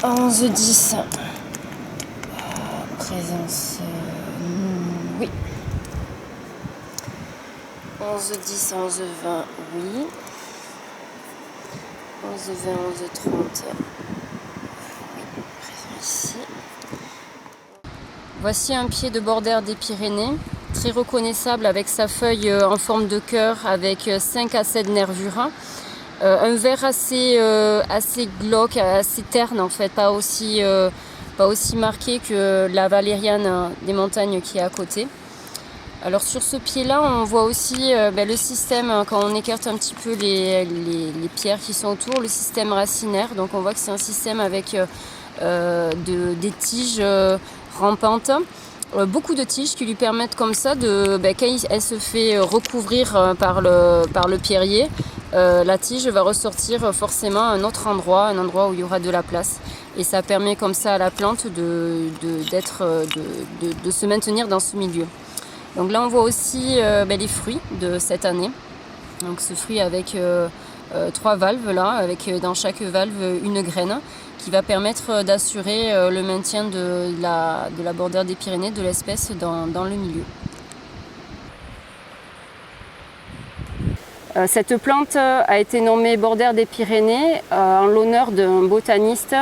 11, 10. Présence. Oui. 11, 10, 11, 20. Oui. 11, 20, 11, 30. Oui. Présent ici. Voici un pied de bordère des Pyrénées. Très reconnaissable avec sa feuille en forme de cœur avec 5 à 7 nervures. Un vert assez glauque, assez terne en fait, pas aussi marqué que la valériane des montagnes qui est à côté. Alors sur ce pied-là, on voit aussi le système, quand on écarte un petit peu les pierres qui sont autour, le système racinaire. Donc on voit que c'est un système avec des tiges rampantes. Beaucoup de tiges qui lui permettent comme ça, quand elle se fait recouvrir par le pierrier, la tige va ressortir forcément à un autre endroit, un endroit où il y aura de la place. Et ça permet comme ça à la plante de se maintenir dans ce milieu. Donc là on voit aussi les fruits de cette année. Donc ce fruit avec 3 valves là, avec dans chaque valve une graine, qui va permettre d'assurer le maintien de la bordère des Pyrénées, de l'espèce dans le milieu. Cette plante a été nommée bordère des Pyrénées en l'honneur d'un botaniste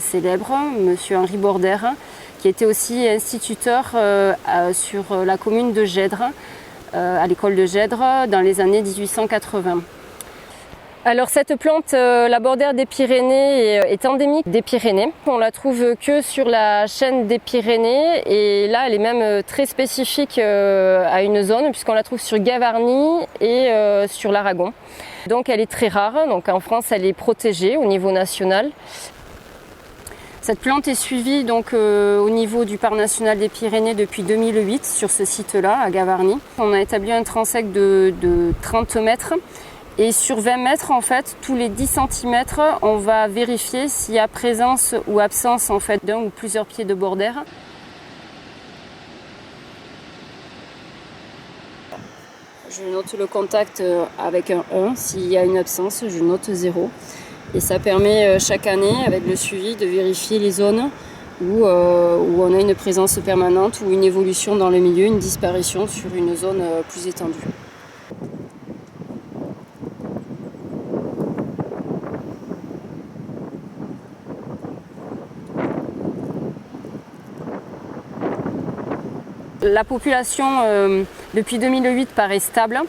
célèbre, M. Henri Bordère, qui était aussi instituteur sur la commune de Gèdres, à l'école de Gèdres, dans les années 1880. Alors cette plante, la bordère des Pyrénées, est endémique des Pyrénées. On la trouve que sur la chaîne des Pyrénées et là elle est même très spécifique à une zone puisqu'on la trouve sur Gavarnie et sur l'Aragon. Donc elle est très rare, donc en France elle est protégée au niveau national. Cette plante est suivie donc au niveau du Parc national des Pyrénées depuis 2008 sur ce site-là à Gavarnie. On a établi un transect de 30 mètres. Et sur 20 mètres, en fait, tous les 10 cm, on va vérifier s'il y a présence ou absence en fait, d'un ou plusieurs pieds de bordère. Je note le contact avec un 1. S'il y a une absence, je note 0. Et ça permet chaque année, avec le suivi, de vérifier les zones où on a une présence permanente ou une évolution dans le milieu, une disparition sur une zone plus étendue. La population depuis 2008 paraît stable,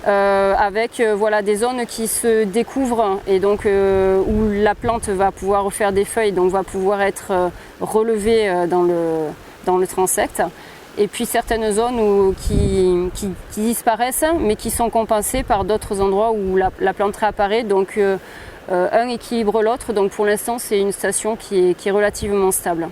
avec des zones qui se découvrent et donc où la plante va pouvoir refaire des feuilles, donc va pouvoir être relevée dans le transect. Et puis certaines zones qui disparaissent mais qui sont compensées par d'autres endroits où la plante réapparaît. Donc un équilibre l'autre. Donc pour l'instant c'est une station qui est relativement stable.